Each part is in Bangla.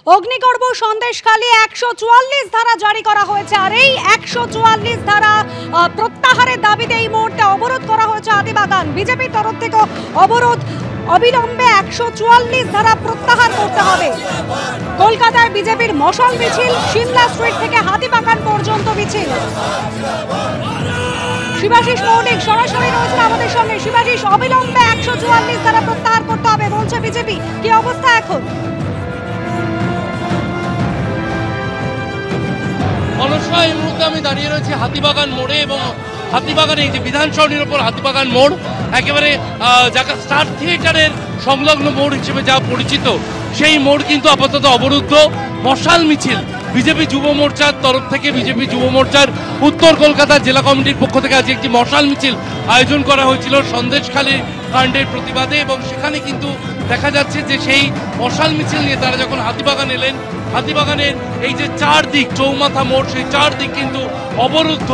অগ্নিগর্ভ সন্দেশখালী 144 ধারা জারি করা হয়েছে। আর এই 144 ধারা প্রত্যাহারের দাবিতে এই মুহূর্তে অবরোধ করা হয়েছে হাতিবাগান। বিজেপির তরফ থেকে অবরোধ অবিলম্বে 144 ধারা প্রত্যাহার করতে হবে। কলকাতায় বিজেপির মশাল মিছিল, সিমলা স্ট্রিট থেকে হাতিবাগান পর্যন্ত মিছিল। শিবাশিস মৌলিক সরাসরি রয়েছেন আমাদের সঙ্গে। শিবাশিস, অবিলম্বে 144 ধারা প্রত্যাহার করতে হবে বলছে বিজেপি, কি অবস্থা এখন? অলসা এই মুহূর্তে আমি দাঁড়িয়ে রয়েছি হাতিবাগান মোড়ে, এবং হাতিবাগানে এই যে বিধান সরণির ওপর হাতিবাগান মোড়, একেবারে যাকে স্টার থিয়েটারের সংলগ্ন মোড় হিসেবে যা পরিচিত, সেই মোড় কিন্তু আপাতত অবরুদ্ধ। মশাল মিছিল বিজেপি যুব মোর্চার তরফ থেকে, বিজেপি যুব মোর্চার উত্তর কলকাতা জেলা কমিটির পক্ষ থেকে আজ একটি মশাল মিছিল আয়োজন করা হয়েছিল সন্দেশখালী কাণ্ডের প্রতিবাদে, এবং সেখানে কিন্তু দেখা যাচ্ছে যে সেই মশাল মিছিল নিয়ে তারা যখন হাতিবাগান এলেন, হাতিবাগানের এই যে চারদিক চৌমাথা মোড়, সেই চারদিক কিন্তু অবরুদ্ধ।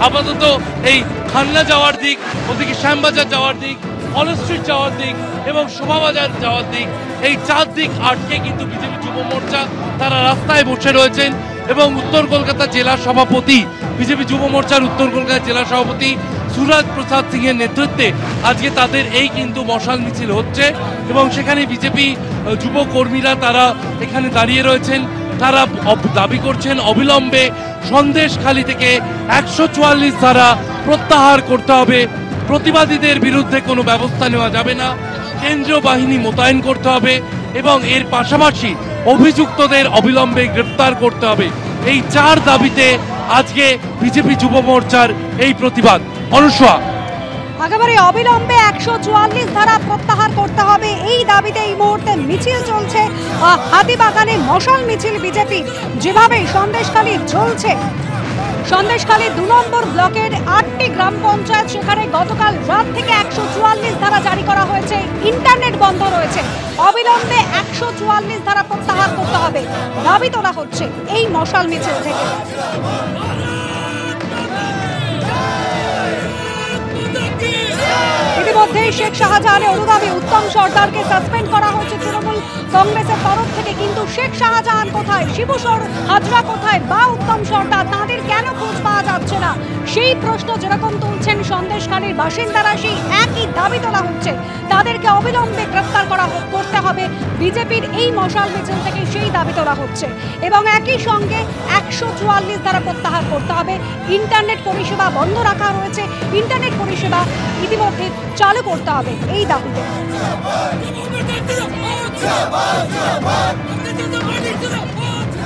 আপাতত এই খান্না যাওয়ার দিক, ওদিকে শ্যামবাজার যাওয়ার দিক, হল স্ট্রিট যাওয়ার দিক এবং শোভাবাজার যাওয়ার দিক, এই চারদিক আটকে কিন্তু বিজেপি যুব মোর্চা তারা রাস্তায় বসে রয়েছেন। এবং উত্তর কলকাতা জেলা সভাপতি, বিজেপি যুব মোর্চার উত্তর কলকাতা জেলা সভাপতি সুরাজ প্রসাদ সিং এর নেতৃত্বে আজকে তাদের এই কিন্তু মশাল মিছিল হচ্ছে, এবং সেখানে বিজেপি যুব কর্মীরা তারা এখানে দাঁড়িয়ে রয়েছেন। তারা দাবি করছেন অবিলম্বে সন্দেশখালী থেকে 144 ধারা প্রত্যাহার করতে হবে, প্রতিবাদীদের বিরুদ্ধে কোনো ব্যবস্থা নেওয়া যাবে না, কেন্দ্রীয় বাহিনী মোতায়েন করতে হবে, এবং এর পাশাপাশি অভিযুক্তদের অবিলম্বে গ্রেপ্তার করতে হবে। এই চার দাবিতে আজকে বিজেপি যুব মোর্চার এই প্রতিবাদ। অনুসয়া, একেবারে অবিলম্বে 144 ধারা প্রত্যাহার করতে হবে, এই দাবিতে এই মুহূর্তে মিছিল চলছে হাতিবাগানে। মশাল মিছিল বিজেপি যেভাবে সন্দেশখালী চলছে, সন্দেশখালী 2 নম্বর ব্লকের 8টি গ্রাম পঞ্চায়েত, সেখানে গতকাল রাত থেকে 144 ধারা জারি করা হয়েছে, ইন্টারনেট বন্ধ রয়েছে। অবিলম্বে 144 ধারা প্রত্যাহার করতে হবে দাবি তোলা হচ্ছে এই মশাল মিছিল থেকে। ইতিমধ্যে শেখ শাহজাহানের অনুগামী উত্তম সর্দারকে সাসপেন্ড করা হয়েছে তৃণমূল কংগ্রেসের তরফ থেকে। কিন্তু শেখ শাহজাহান কোথায়, শিবু হাজরা কোথায়, বা উত্তম সর্দার, তাদের কেন খোঁজ পাওয়া যাচ্ছে না, সেই প্রশ্ন যেরকম তুলছেন সন্দেশখালীর বাসিন্দারা, সেই একই দাবি তোলা হচ্ছে। তাদেরকে অবিলম্বে গ্রেফতার করতে হবে বিজেপির এই মশাল মিছিল থেকে, সেই দাবি তোলা হচ্ছে। এবং একই সঙ্গে 144 ধারা প্রত্যাহার করতে হবে। ইন্টারনেট পরিষেবা বন্ধ রাখা রয়েছে, ইন্টারনেট পরিষেবা ইতিমধ্যে চালু করতে হবে এই দাবিতে।